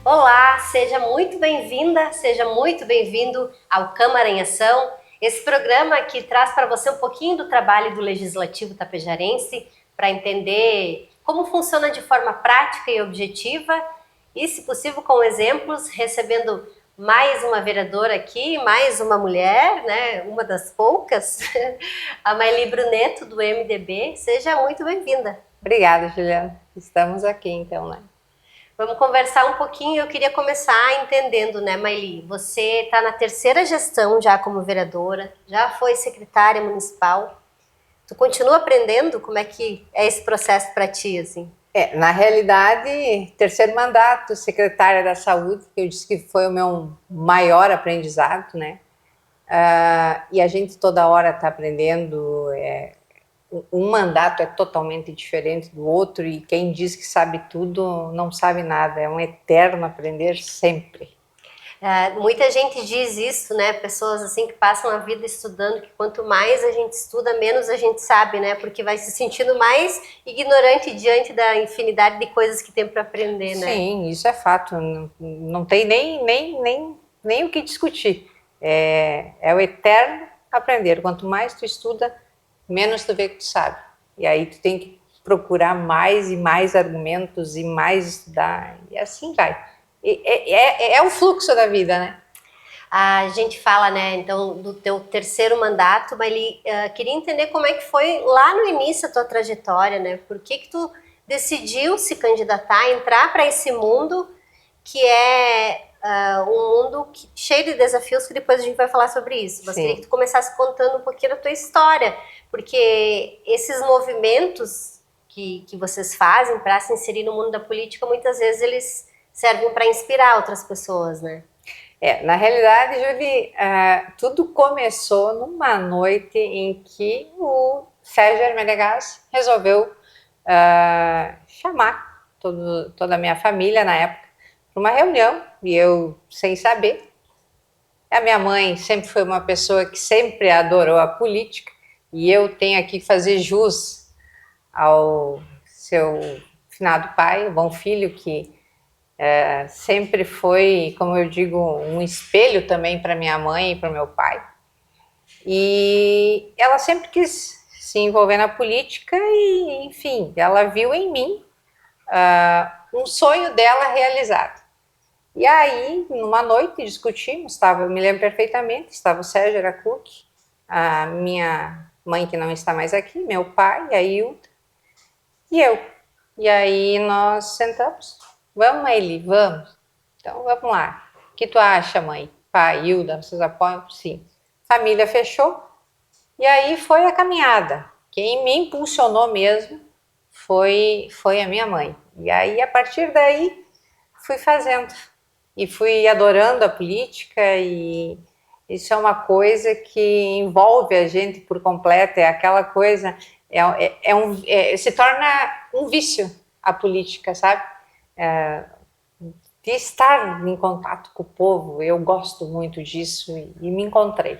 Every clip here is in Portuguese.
Olá, seja muito bem-vinda, seja muito bem-vindo ao Câmara em Ação, esse programa que traz para você um pouquinho do trabalho do Legislativo Tapejarense para entender como funciona de forma prática e objetiva e, se possível, com exemplos, recebendo mais uma vereadora aqui, mais uma mulher, né, uma das poucas, a Maili Bruneto, do MDB. Seja muito bem-vinda. Obrigada, Juliana. Estamos aqui, então, né? Vamos conversar um pouquinho. Eu queria começar entendendo, né, Maili? Você está na terceira gestão já como vereadora, já foi secretária municipal. Tu continua aprendendo? Como é que é esse processo para ti, assim? Na realidade, terceiro mandato, secretária da Saúde, que eu disse que foi o meu maior aprendizado, né? E a gente toda hora está aprendendo. Um mandato é totalmente diferente do outro e quem diz que sabe tudo não sabe nada. É um eterno aprender sempre. Muita gente diz isso, né? Pessoas assim que passam a vida estudando, que quanto mais a gente estuda, menos a gente sabe, né? Porque vai se sentindo mais ignorante diante da infinidade de coisas que tem para aprender, né? Sim, isso é fato. Não tem nem o que discutir. É o eterno aprender. Quanto mais tu estuda, menos tu vê que tu sabe. E aí tu tem que procurar mais e mais argumentos e mais estudar. E assim vai. É o fluxo da vida, né? A gente fala, né, então, do teu terceiro mandato, mas ele queria entender como é que foi lá no início a tua trajetória, né? Por que que tu decidiu se candidatar, entrar para esse mundo que é um mundo cheio de desafios, que depois a gente vai falar sobre isso. Mas queria que tu começasse contando um pouquinho da tua história, porque esses movimentos que vocês fazem para se inserir no mundo da política, muitas vezes eles servem para inspirar outras pessoas, né? Na realidade, Julie, tudo começou numa noite em que o Sérgio Menegas resolveu chamar toda a minha família na época para uma reunião, e eu sem saber. A minha mãe sempre foi uma pessoa que sempre adorou a política, e eu tenho aqui que fazer jus ao seu finado pai, o bom filho, que sempre foi, como eu digo, um espelho também para minha mãe e para o meu pai. E ela sempre quis se envolver na política e, enfim, ela viu em mim um sonho dela realizado. E aí, numa noite, discutimos, eu me lembro perfeitamente, estava o Sérgio Aracuque, a minha mãe que não está mais aqui, meu pai, a Hilda, e eu. E aí nós sentamos. Vamos, Maili, vamos. Então vamos lá. O que tu acha, mãe? Pai, Hilda, vocês apoiam? Sim. Família fechou. E aí foi a caminhada. Quem me impulsionou mesmo foi a minha mãe. E aí, a partir daí, fui fazendo. E fui adorando a política, e isso é uma coisa que envolve a gente por completo. É aquela coisa, se torna um vício a política, sabe? De estar em contato com o povo, eu gosto muito disso e me encontrei.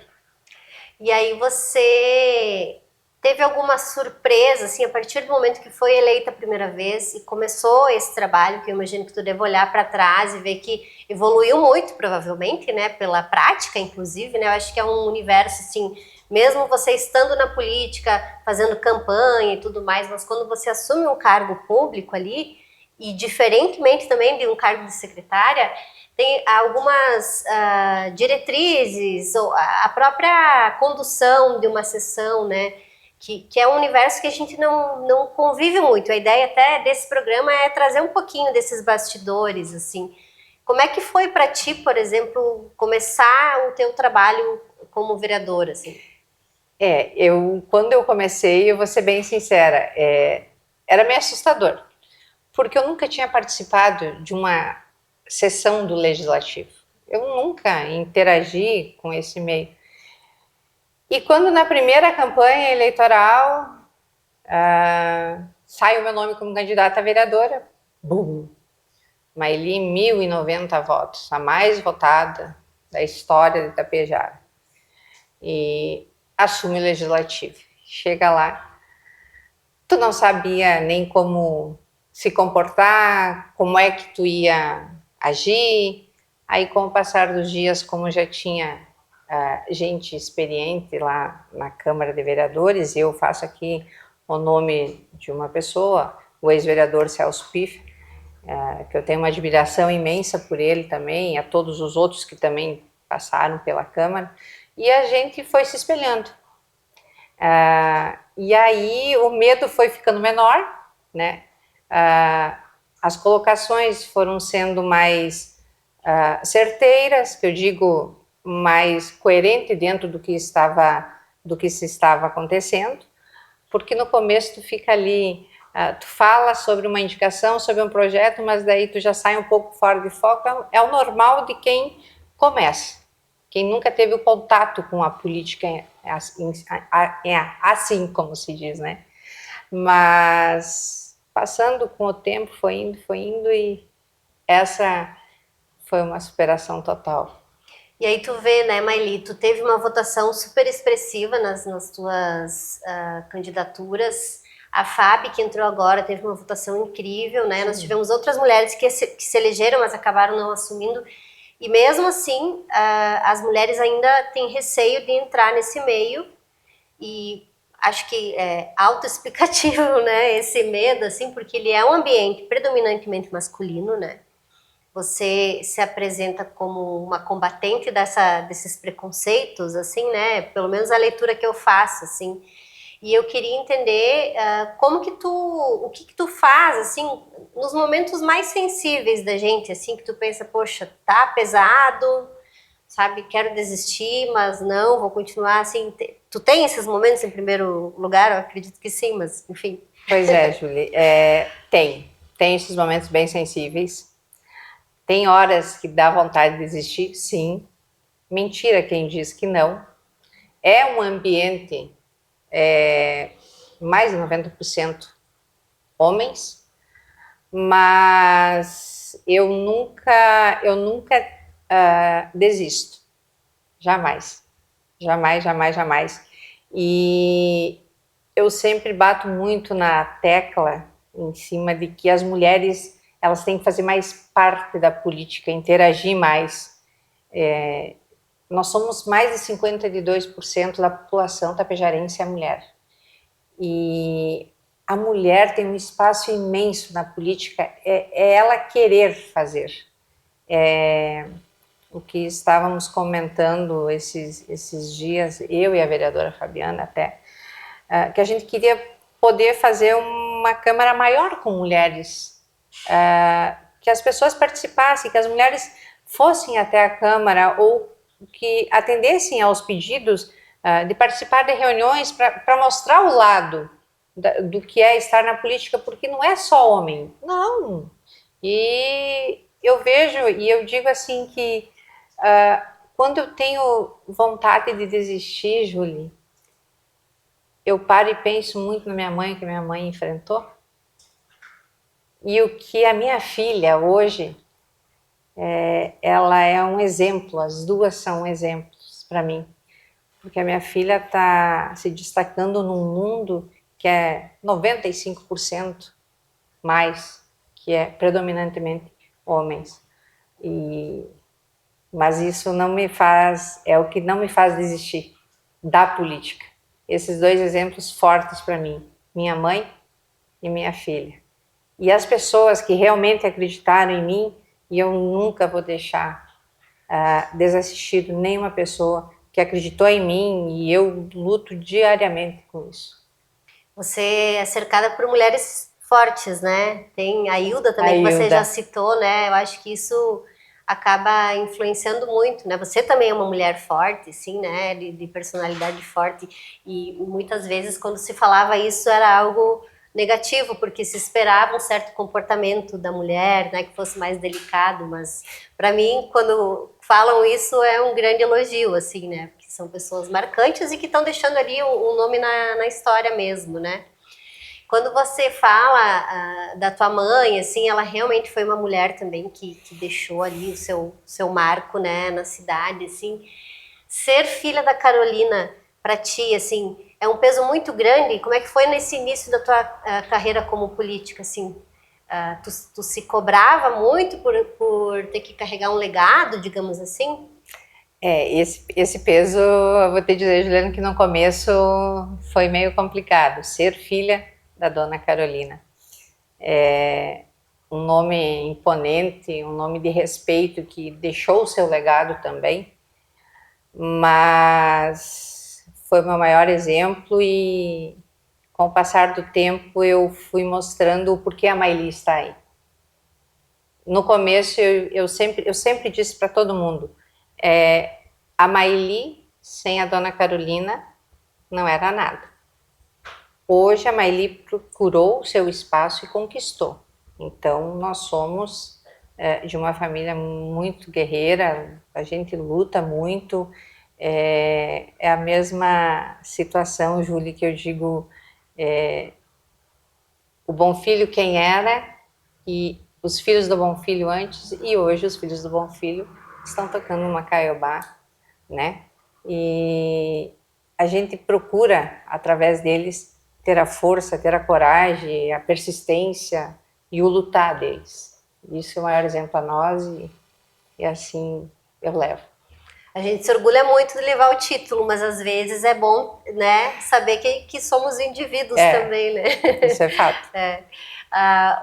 E aí você teve alguma surpresa, assim, a partir do momento que foi eleita a primeira vez e começou esse trabalho, que eu imagino que tu deve olhar para trás e ver que evoluiu muito, provavelmente, né, pela prática, inclusive, né, eu acho que é um universo, assim, mesmo você estando na política, fazendo campanha e tudo mais, mas quando você assume um cargo público ali, e diferentemente também de um cargo de secretária, tem algumas diretrizes, ou a própria condução de uma sessão, né? Que é um universo que a gente não convive muito. A ideia até desse programa é trazer um pouquinho desses bastidores, assim. Como é que foi para ti, por exemplo, começar o teu trabalho como vereadora, assim? Quando eu comecei, eu vou ser bem sincera, era meio assustador, porque eu nunca tinha participado de uma sessão do Legislativo. Eu nunca interagi com esse meio. E quando na primeira campanha eleitoral sai o meu nome como candidata a vereadora, bum! Maili, 1.090 votos, a mais votada da história de Itapejara. E assume o Legislativo. Chega lá, tu não sabia nem como se comportar, como é que tu ia agir. Aí, com o passar dos dias, como já tinha gente experiente lá na Câmara de Vereadores, eu faço aqui o nome de uma pessoa, o ex-vereador Celso Piff, que eu tenho uma admiração imensa por ele também, a todos os outros que também passaram pela Câmara, e a gente foi se espelhando. E aí o medo foi ficando menor, né? As colocações foram sendo mais certeiras, que eu digo, mais coerente dentro do que se estava acontecendo, porque no começo tu fica ali, tu fala sobre uma indicação, sobre um projeto, mas daí tu já sai um pouco fora de foco. É o normal de quem começa. Quem nunca teve o contato com a política assim como se diz, né? Mas passando com o tempo, foi indo e essa foi uma superação total. E aí tu vê, né, Maili, tu teve uma votação super expressiva nas tuas candidaturas. A Fábio, que entrou agora, teve uma votação incrível, né? Sim. Nós tivemos outras mulheres que se elegeram, mas acabaram não assumindo. E mesmo assim, as mulheres ainda têm receio de entrar nesse meio. E acho que é autoexplicativo, né, esse medo, assim, porque ele é um ambiente predominantemente masculino, né? Você se apresenta como uma combatente desses preconceitos, assim, né? Pelo menos a leitura que eu faço, assim. E eu queria entender o que tu faz, assim, nos momentos mais sensíveis da gente, assim, que tu pensa, poxa, tá pesado, sabe? Quero desistir, mas não, vou continuar, assim. Tu tem esses momentos em primeiro lugar? Eu acredito que sim, mas enfim. Pois é, Julie, tem esses momentos bem sensíveis. Tem horas que dá vontade de desistir, sim. Mentira quem diz que não. É um ambiente mais de 90% homens, mas eu nunca desisto. Jamais. Jamais, jamais, jamais. E eu sempre bato muito na tecla em cima de que as mulheres elas têm que fazer mais parte da política, interagir mais. Nós somos mais de 52% da população tapejarense é mulher. E a mulher tem um espaço imenso na política, é ela querer fazer. O que estávamos comentando esses dias, eu e a vereadora Fabiana até, que a gente queria poder fazer uma Câmara maior com mulheres, que as pessoas participassem, que as mulheres fossem até a Câmara ou que atendessem aos pedidos de participar de reuniões para mostrar o lado do que é estar na política, porque não é só homem, não. E eu vejo e eu digo assim que quando eu tenho vontade de desistir, Julie, eu paro e penso muito na minha mãe, que minha mãe enfrentou, e o que a minha filha hoje, ela é um exemplo, as duas são exemplos para mim, porque a minha filha está se destacando num mundo que é 95% mais, que é predominantemente homens, mas isso não me faz, é o que não me faz desistir da política. Esses dois exemplos fortes para mim, minha mãe e minha filha. E as pessoas que realmente acreditaram em mim, e eu nunca vou deixar desassistido nenhuma pessoa que acreditou em mim, e eu luto diariamente com isso. Você é cercada por mulheres fortes, né? Tem a Hilda também, que você já citou, né? Eu acho que isso acaba influenciando muito, né? Você também é uma mulher forte, sim, né? De personalidade forte. E muitas vezes, quando se falava isso, era algo negativo, porque se esperava um certo comportamento da mulher, né? Que fosse mais delicado. Mas, para mim, quando falam isso, é um grande elogio, assim, né? Porque são pessoas marcantes e que estão deixando ali um nome na história mesmo, né? Quando você fala da tua mãe, assim, ela realmente foi uma mulher também que deixou ali o seu marco, né, na cidade, assim. Ser filha da Carolina, para ti, assim, é um peso muito grande. Como é que foi nesse início da tua carreira como política, assim? Tu se cobrava muito por ter que carregar um legado, digamos assim? Esse peso, eu vou te dizer, Juliana, que no começo foi meio complicado. Ser filha da Dona Carolina. Um nome imponente, um nome de respeito que deixou o seu legado também, mas foi o meu maior exemplo e com o passar do tempo eu fui mostrando o porquê a Maili está aí. No começo eu sempre disse para todo mundo, a Maili sem a Dona Carolina não era nada. Hoje a Maili procurou o seu espaço e conquistou. Então nós somos de uma família muito guerreira, a gente luta muito, é a mesma situação, Júlia, que eu digo, o Bom Filho quem era e os filhos do Bom Filho antes e hoje os filhos do Bom Filho estão tocando uma caiobá, né? E a gente procura, através deles, ter a força, ter a coragem, a persistência e o lutar deles. Isso é o maior exemplo a nós e assim eu levo. A gente se orgulha muito de levar o título, mas às vezes é bom, né, saber que somos indivíduos também, né? Isso é fato.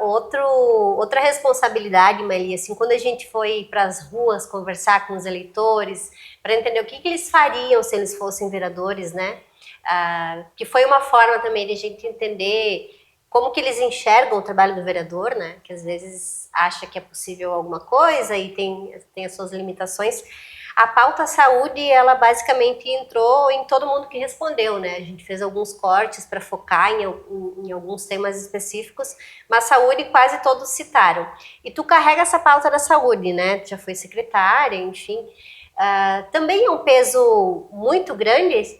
Outra responsabilidade, Maili, assim, quando a gente foi para as ruas conversar com os eleitores, para entender o que eles fariam se eles fossem vereadores, né? Que foi uma forma também de a gente entender como que eles enxergam o trabalho do vereador, né? Que às vezes acha que é possível alguma coisa e tem as suas limitações. A pauta saúde, ela basicamente entrou em todo mundo que respondeu, né? A gente fez alguns cortes para focar em alguns temas específicos, mas saúde quase todos citaram. E tu carrega essa pauta da saúde, né? Tu já foi secretária, enfim. Também é um peso muito grande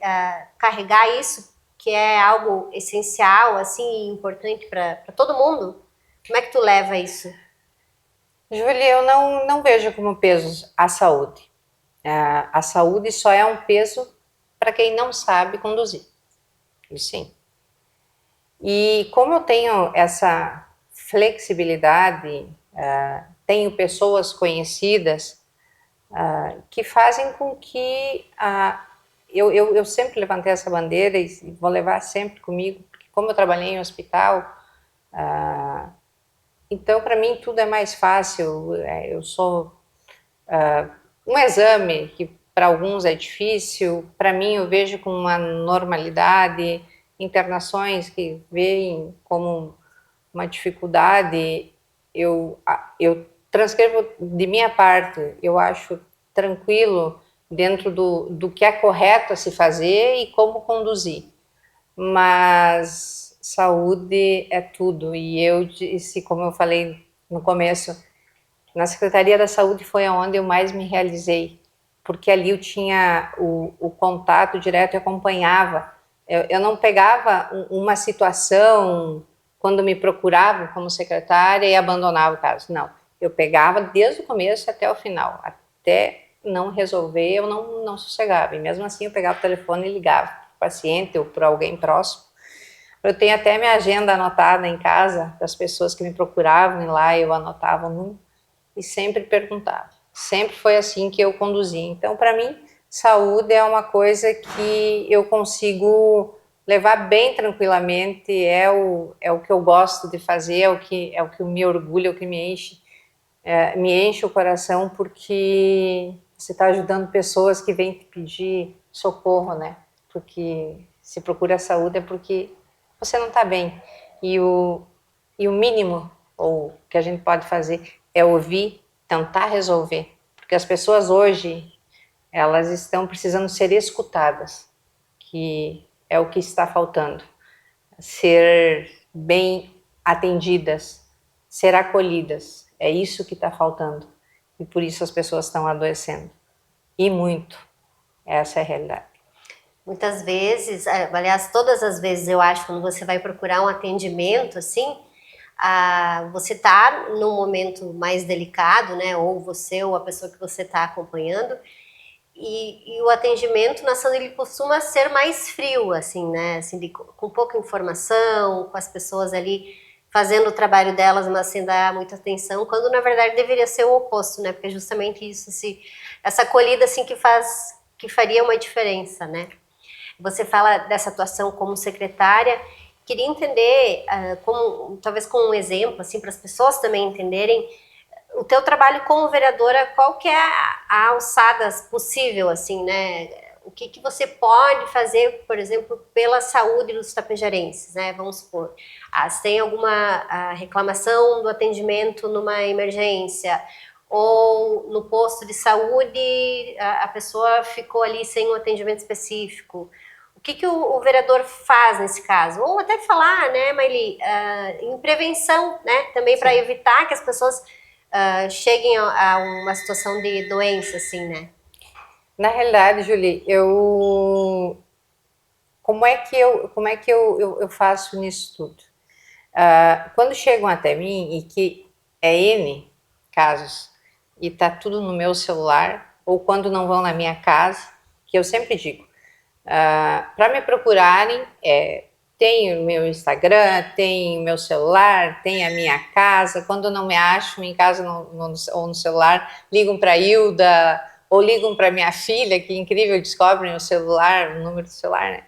carregar isso, que é algo essencial, assim, importante para todo mundo. Como é que tu leva isso? Júlia, eu não vejo como peso a saúde. A saúde só é um peso para quem não sabe conduzir. E sim. E como eu tenho essa flexibilidade, tenho pessoas conhecidas que fazem com que eu sempre levantei essa bandeira e vou levar sempre comigo, porque como eu trabalhei em hospital, então para mim tudo é mais fácil. Eu sou um exame que para alguns é difícil, para mim eu vejo com uma normalidade, internações que veem como uma dificuldade, eu transcrevo de minha parte, eu acho tranquilo dentro do que é correto a se fazer e como conduzir. Mas saúde é tudo, e eu disse, como eu falei no começo, na Secretaria da Saúde foi onde eu mais me realizei, porque ali eu tinha o contato direto e acompanhava. Eu não pegava uma situação quando me procuravam como secretária e abandonava o caso. Não, eu pegava desde o começo até o final. Até não resolver, eu não sossegava. E mesmo assim eu pegava o telefone e ligava para o paciente ou para alguém próximo. Eu tenho até minha agenda anotada em casa, das pessoas que me procuravam, e lá eu anotava e sempre perguntava. Sempre foi assim que eu conduzi. Então, para mim, saúde é uma coisa que eu consigo levar bem tranquilamente, é o que eu gosto de fazer, é o que me orgulha, é o que me enche o coração, porque você está ajudando pessoas que vêm te pedir socorro, né? Porque se procura saúde é porque você não está bem. E o mínimo ou que a gente pode fazer é ouvir, tentar resolver, porque as pessoas hoje elas estão precisando ser escutadas, que é o que está faltando, ser bem atendidas, ser acolhidas, é isso que está faltando e por isso as pessoas estão adoecendo e muito, essa é a realidade. Muitas vezes, aliás, todas as vezes eu acho, quando você vai procurar um atendimento, assim, você está num momento mais delicado, né? Ou você ou a pessoa que você está acompanhando, e o atendimento na saúde ele costuma ser mais frio, assim, né? Assim, com pouca informação, com as pessoas ali fazendo o trabalho delas, mas sem dar muita atenção, quando na verdade deveria ser o oposto, né? Porque é justamente isso, essa acolhida assim que faria uma diferença, né? Você fala dessa atuação como secretária, queria entender, talvez com um exemplo, assim, para as pessoas também entenderem o teu trabalho como vereadora, qual que é a alçada possível, assim, né? O que você pode fazer, por exemplo, pela saúde dos tapejarenses, né? Vamos supor, se tem alguma reclamação do atendimento numa emergência, ou no posto de saúde a pessoa ficou ali sem um atendimento específico. O que o vereador faz nesse caso? Ou até falar, né, Maili, em prevenção, né? Também para evitar que as pessoas cheguem a uma situação de doença, assim, né? Na realidade, Julie, como é que eu faço nisso tudo? Quando chegam até mim, e que é N casos, e tá tudo no meu celular, ou quando não vão na minha casa, que eu sempre digo, para me procurarem, tem o meu Instagram, tem o meu celular, tem a minha casa. Quando não me acham em casa ou no celular, ligam para a Hilda ou ligam para minha filha, que incrível, descobrem o celular, o número do celular, né?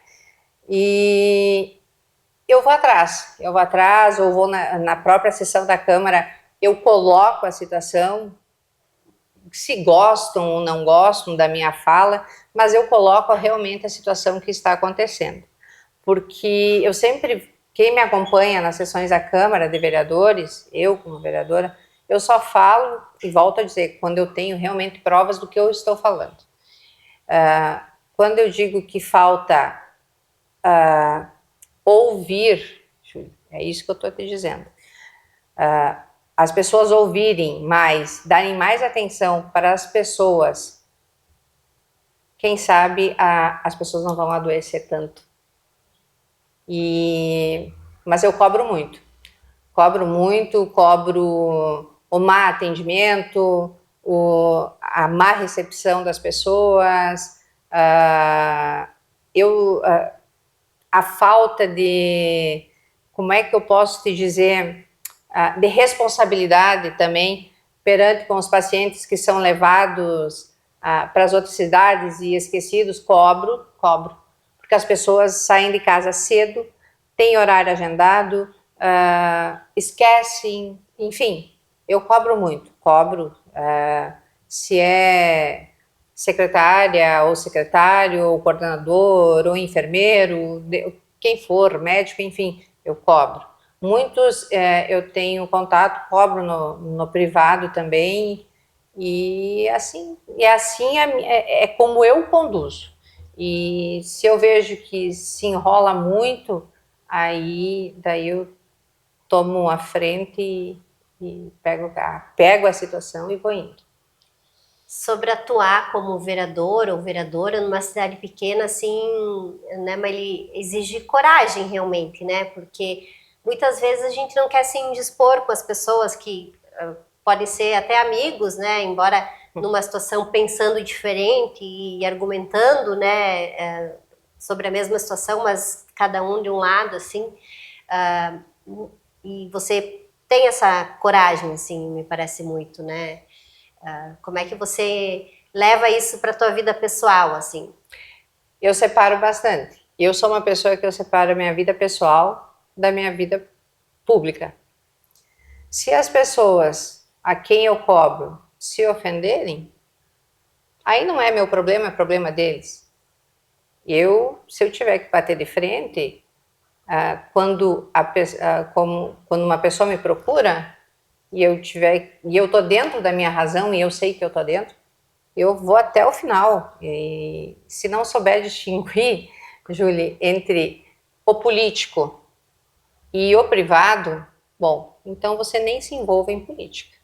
E eu vou atrás, ou vou na própria sessão da Câmara, eu coloco a situação, se gostam ou não gostam da minha fala, mas eu coloco realmente a situação que está acontecendo. Porque eu sempre, quem me acompanha nas sessões da Câmara de Vereadores, eu como vereadora, eu só falo, e volto a dizer, quando eu tenho realmente provas do que eu estou falando. Quando eu digo que falta ouvir, Júlio, é isso que eu estou te dizendo, as pessoas ouvirem mais, darem mais atenção para as pessoas, quem sabe as pessoas não vão adoecer tanto. Mas eu cobro o má atendimento, a má recepção das pessoas, a falta de, como é que eu posso te dizer, de responsabilidade também perante com os pacientes que são levados para as outras cidades e esquecidos. Cobro, porque as pessoas saem de casa cedo, têm horário agendado, esquecem, enfim, eu cobro muito, se é secretária ou secretário, ou coordenador, ou enfermeiro, quem for, médico, enfim, eu cobro. Muitos eu tenho contato, cobro no privado também, e assim é como eu conduzo. E se eu vejo que se enrola muito, daí eu tomo a frente e pego a situação e vou indo. Sobre atuar como vereador ou vereadora numa cidade pequena, assim, né, mas ele exige coragem realmente, né, porque muitas vezes a gente não quer se indispor com as pessoas que podem ser até amigos, né, embora numa situação pensando diferente e argumentando, né, sobre a mesma situação, mas cada um de um lado, assim, e você tem essa coragem, assim, me parece muito, né? Como é que você leva isso para a tua vida pessoal, assim? Eu separo bastante. Eu sou uma pessoa que eu separo a minha vida pessoal da minha vida pública. Se as pessoas a quem eu cobro se ofenderem, aí não é meu problema, é problema deles. Se eu tiver que bater de frente, quando uma pessoa me procura e eu tô dentro da minha razão e eu sei que eu tô dentro, eu vou até o final. E se não souber distinguir, Julie, entre o político e o privado, bom, então você nem se envolve em política.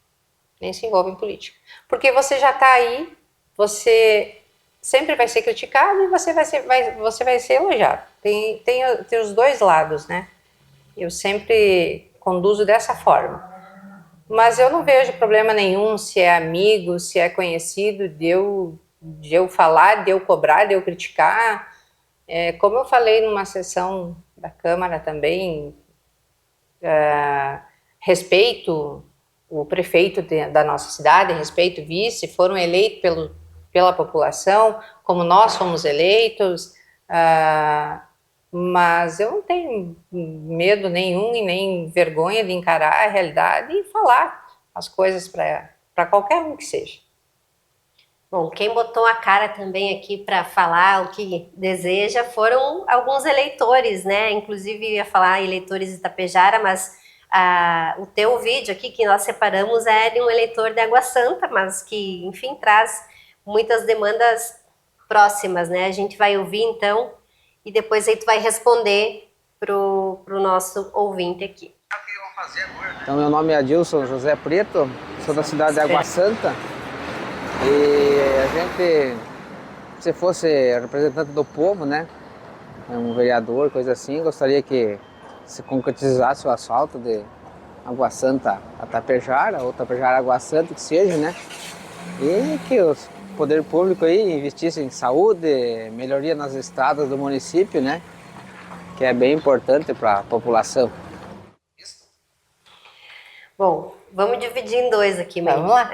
Nem se envolve em política. Porque você já está aí, você sempre vai ser criticado e você vai ser elogiado. Tem os dois lados, né? Eu sempre conduzo dessa forma. Mas eu não vejo problema nenhum se é amigo, se é conhecido, de eu falar, de eu cobrar, de eu criticar. Como eu falei numa sessão da Câmara também, respeito o prefeito da nossa cidade, respeito o vice, foram eleitos pela população, como nós fomos eleitos, mas eu não tenho medo nenhum e nem vergonha de encarar a realidade e falar as coisas para qualquer um que seja. Bom, quem botou a cara também aqui para falar o que deseja foram alguns eleitores, né? Inclusive, eu ia falar eleitores de Itapejara, mas o teu vídeo aqui que nós separamos é de um eleitor de Água Santa, mas que, enfim, traz muitas demandas próximas, né? A gente vai ouvir, então, e depois aí tu vai responder pro nosso ouvinte aqui. Então, meu nome é Adilson José Preto, sou da cidade de Água Santa. E a gente, se fosse representante do povo, né, um vereador, coisa assim, gostaria que se concretizasse o asfalto de Água Santa a Tapejara, ou Tapejara a Água Santa, que seja, né, e que o poder público aí investisse em saúde, melhoria nas estradas do município, né, que é bem importante para a população. Bom, vamos dividir em dois aqui, Mãe. Vamos lá.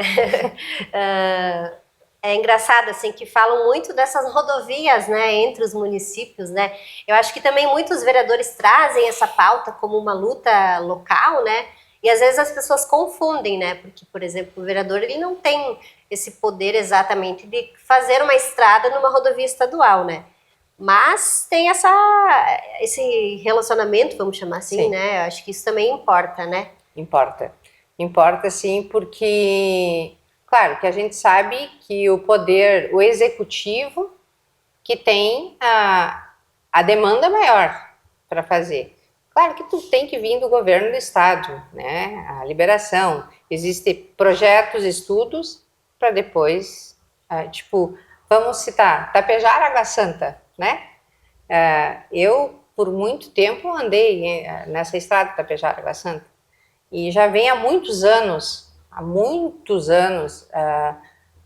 É engraçado, assim, que falam muito dessas rodovias, né, entre os municípios, né. Eu acho que também muitos vereadores trazem essa pauta como uma luta local, né, e às vezes as pessoas confundem, né, porque, por exemplo, o vereador, ele não tem esse poder exatamente de fazer uma estrada numa rodovia estadual, né. Mas tem esse relacionamento, vamos chamar assim, Sim. né, eu acho que isso também importa, né. Importa sim, porque, claro, que a gente sabe que o executivo, que tem a demanda maior para fazer. Claro que tu tem que vir do governo do estado, né, a liberação. Existem projetos, estudos, para depois, vamos citar, Tapejara, Água Santa, né? Eu, por muito tempo, andei nessa estrada Tapejara, Água Santa. E já vem há muitos anos,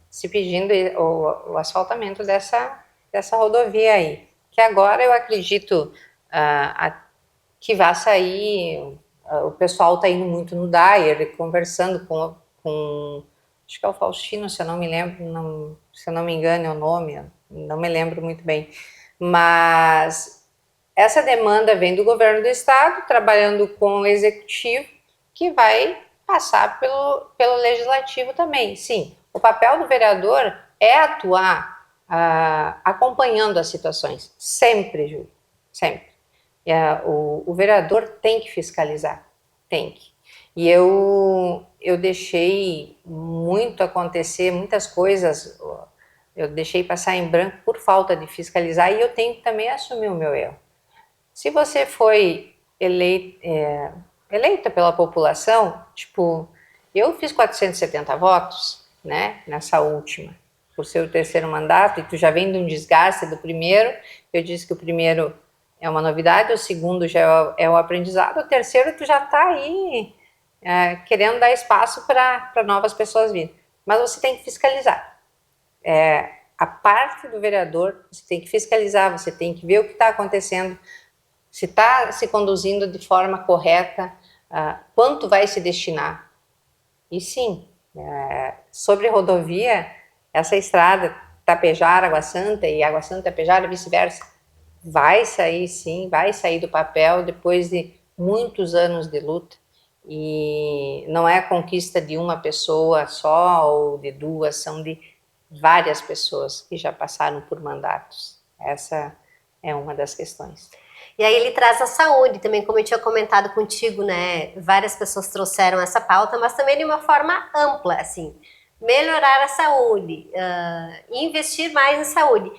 se pedindo o asfaltamento dessa rodovia aí. Que agora eu acredito que vai sair, o pessoal está indo muito no Dyer, conversando com acho que é o Faustino, se eu não me lembro, se eu não me engano é o nome, não me lembro muito bem. Mas essa demanda vem do governo do estado, trabalhando com o executivo, que vai passar pelo legislativo também. Sim, o papel do vereador é atuar acompanhando as situações, sempre, Júlio, sempre. O vereador tem que fiscalizar, tem que. E eu deixei muito acontecer, muitas coisas, eu deixei passar em branco por falta de fiscalizar, e eu tenho que também assumir o meu erro. Se você foi eleita pela população, eu fiz 470 votos, né, nessa última, por ser o terceiro mandato, e tu já vem de um desgaste do primeiro. Eu disse que o primeiro é uma novidade, o segundo já é o aprendizado, o terceiro tu já está aí querendo dar espaço para novas pessoas virem. Mas você tem que fiscalizar. A parte do vereador, você tem que fiscalizar, você tem que ver o que está acontecendo, se está se conduzindo de forma correta, quanto vai se destinar. E sim, sobre rodovia, essa estrada Tapejara, Água Santa e Água Santa, Tapejara e vice-versa, vai sair sim, vai sair do papel depois de muitos anos de luta. E não é a conquista de uma pessoa só ou de duas, são de várias pessoas que já passaram por mandatos. Essa é uma das questões. E aí ele traz a saúde também, como eu tinha comentado contigo, né? Várias pessoas trouxeram essa pauta, mas também de uma forma ampla, assim, melhorar a saúde, investir mais em saúde.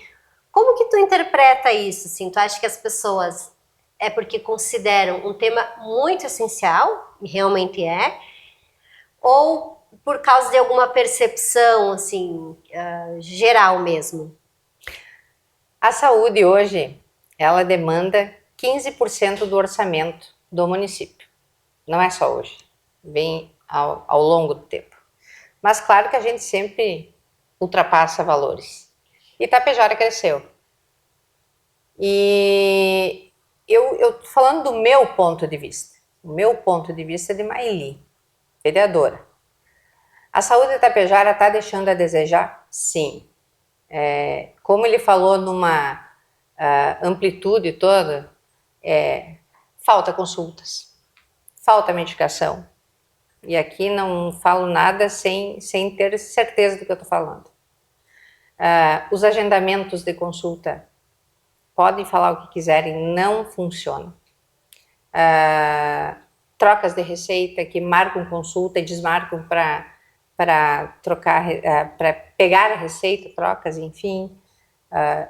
Como que tu interpreta isso, assim? Tu acha que as pessoas é porque consideram um tema muito essencial, e realmente é, ou por causa de alguma percepção, assim, geral mesmo? A saúde hoje, ela demanda 15% do orçamento do município. Não é só hoje, vem ao longo do tempo. Mas claro que a gente sempre ultrapassa valores. E Tapejara cresceu. E eu falando do meu ponto de vista, o meu ponto de vista de Maili, vereadora. A saúde de Tapejara está deixando a desejar? Sim. Como ele falou numa amplitude toda, falta consultas, falta medicação. E aqui não falo nada sem ter certeza do que eu estou falando. Os agendamentos de consulta, podem falar o que quiserem, não funcionam. Trocas de receita que marcam consulta e desmarcam para trocar, para pegar a receita, trocas, enfim.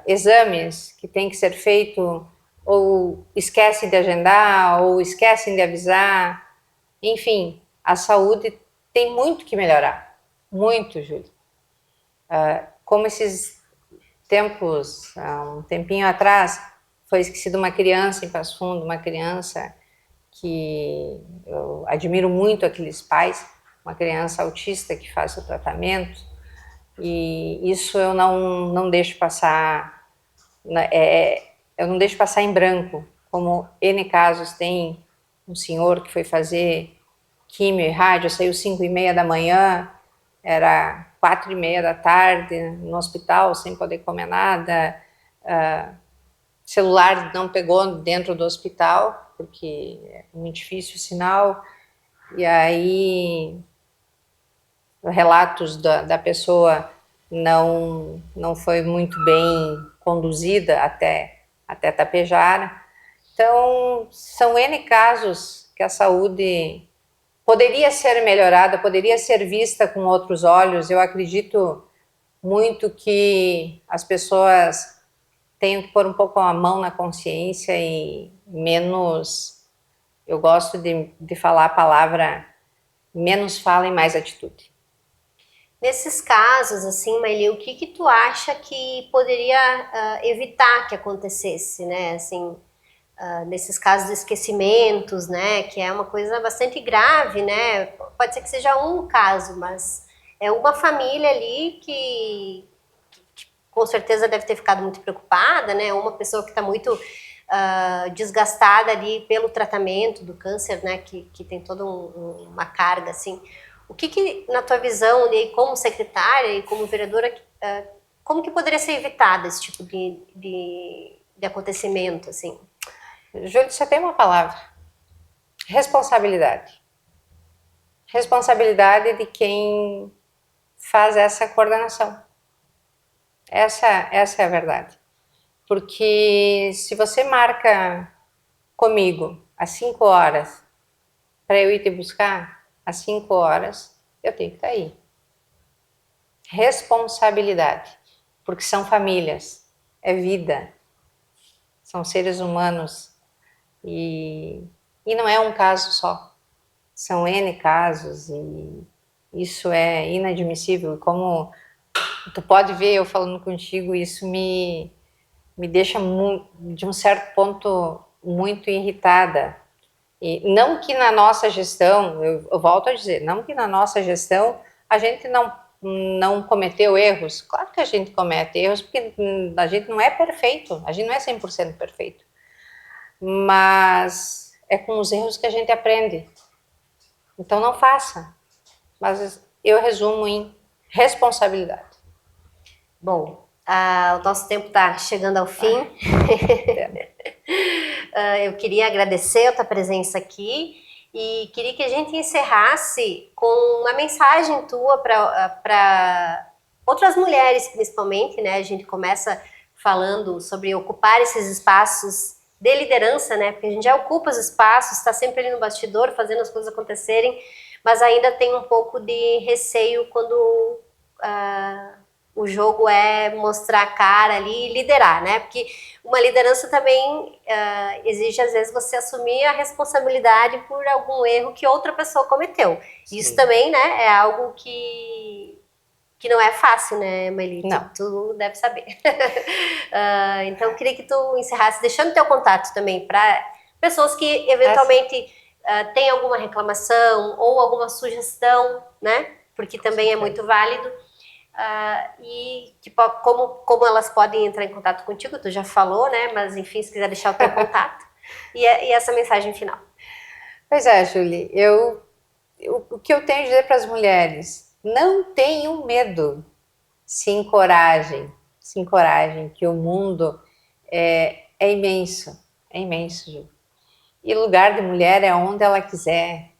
Exames que tem que ser feito ou esquecem de agendar ou esquecem de avisar. Enfim, a saúde tem muito que melhorar. Muito, Júlia. Como esses tempos, um tempinho atrás, foi esquecida uma criança em Passo Fundo, uma criança que eu admiro muito aqueles pais, uma criança autista que faz o tratamento, e isso eu não deixo passar, eu não deixo passar em branco, como N casos tem um senhor que foi fazer químio e rádio, saiu 5h30 da manhã, era 4h30 da tarde no hospital, sem poder comer nada, celular não pegou dentro do hospital, porque é muito difícil o sinal, e aí relatos da pessoa não foi muito bem conduzida até Tapejara. Então, são N casos que a saúde poderia ser melhorada, poderia ser vista com outros olhos. Eu acredito muito que as pessoas tenham que pôr um pouco a mão na consciência e menos, eu gosto de falar a palavra, menos fala e mais atitude. Nesses casos, assim, Maili, o que tu acha que poderia evitar que acontecesse, né, assim, nesses casos de esquecimentos, né, que é uma coisa bastante grave, né, pode ser que seja um caso, mas é uma família ali que com certeza deve ter ficado muito preocupada, né, uma pessoa que está muito desgastada ali pelo tratamento do câncer, né, que tem toda uma carga, assim. O que na tua visão, e como secretária e como vereadora, como que poderia ser evitado esse tipo de acontecimento, assim? Júlio, você tem uma palavra: responsabilidade. Responsabilidade de quem faz essa coordenação. Essa é a verdade. Porque se você marca comigo às 5 horas para eu ir te buscar, às 5 horas eu tenho que estar aí. Responsabilidade, porque são famílias, é vida, são seres humanos e não é um caso só, são N casos e isso é inadmissível. Como tu pode ver eu falando contigo, isso me deixa de um certo ponto muito irritada. E não que na nossa gestão, eu volto a dizer, não que na nossa gestão a gente não cometeu erros. Claro que a gente comete erros, porque a gente não é perfeito, a gente não é 100% perfeito. Mas é com os erros que a gente aprende. Então não faça. Mas eu resumo em responsabilidade. Bom, o nosso tempo está chegando ao fim. Eu queria agradecer a tua presença aqui e queria que a gente encerrasse com uma mensagem tua para outras mulheres, principalmente, né? A gente começa falando sobre ocupar esses espaços de liderança, né? Porque a gente já ocupa os espaços, está sempre ali no bastidor, fazendo as coisas acontecerem, mas ainda tem um pouco de receio quando o jogo é mostrar a cara ali e liderar, né? Porque uma liderança também exige, às vezes, você assumir a responsabilidade por algum erro que outra pessoa cometeu. Sim. Isso também, né, é algo que não é fácil, né, Maili? Não. Tu deve saber. Então, eu queria que tu encerrasse, deixando teu contato também para pessoas que, eventualmente, têm alguma reclamação ou alguma sugestão, né? Porque também é muito válido. E tipo, como elas podem entrar em contato contigo, tu já falou, né? Mas enfim, se quiser deixar o teu contato e essa mensagem final. Pois é, Julie, o que eu tenho a dizer para as mulheres, não tenham medo, se encorajem, que o mundo é imenso, Julie. E lugar de mulher é onde ela quiser,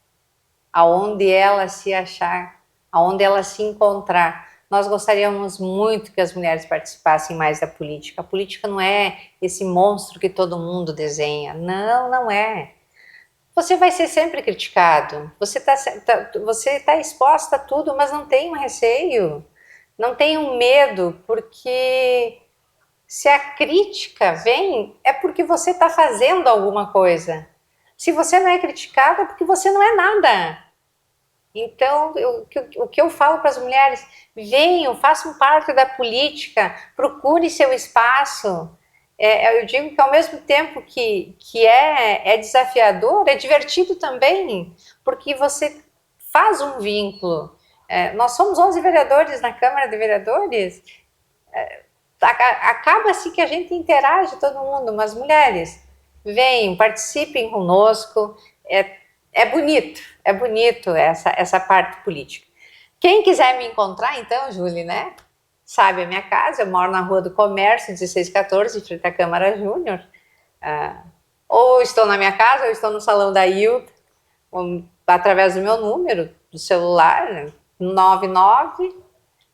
aonde ela se achar, aonde ela se encontrar. Nós gostaríamos muito que as mulheres participassem mais da política. A política não é esse monstro que todo mundo desenha. Não, não é. Você vai ser sempre criticado. Você tá exposta a tudo, mas não tenha um receio. Não tenha um medo, porque se a crítica vem, é porque você está fazendo alguma coisa. Se você não é criticado, é porque você não é nada. Então, o que eu falo para as mulheres, venham, façam parte da política, procure seu espaço. Eu digo que ao mesmo tempo que é desafiador, é divertido também, porque você faz um vínculo. Nós somos 11 vereadores na Câmara de Vereadores, acaba-se que a gente interage todo mundo, mas mulheres, venham, participem conosco, é bonito essa parte política. Quem quiser me encontrar, então, Julie, né? Sabe a minha casa, eu moro na Rua do Comércio, 1614, em frente à Câmara Júnior. Ou estou na minha casa, ou estou no salão da Hilda, através do meu número, do celular,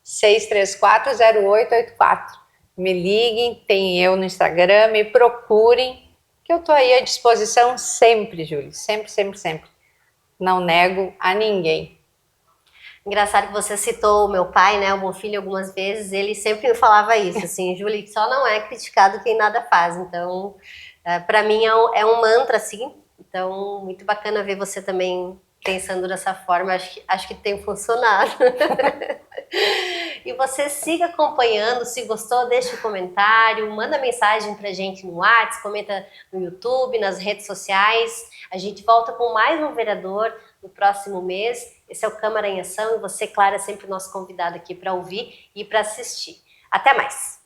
99-634-0884. Me liguem, tem eu no Instagram, me procurem, que eu estou aí à disposição sempre, Júlia, sempre. Não nego a ninguém. Engraçado que você citou o meu pai, né, o meu filho, algumas vezes, ele sempre me falava isso, assim, Júlia, só não é criticado quem nada faz, então, para mim é um mantra, assim, então, muito bacana ver você também pensando dessa forma, acho que tem funcionado. E você siga acompanhando, se gostou, deixa um comentário, manda mensagem pra gente no WhatsApp, comenta no YouTube, nas redes sociais. A gente volta com mais um vereador no próximo mês. Esse é o Câmara em Ação e você, Clara, é sempre o nosso convidado aqui para ouvir e para assistir. Até mais!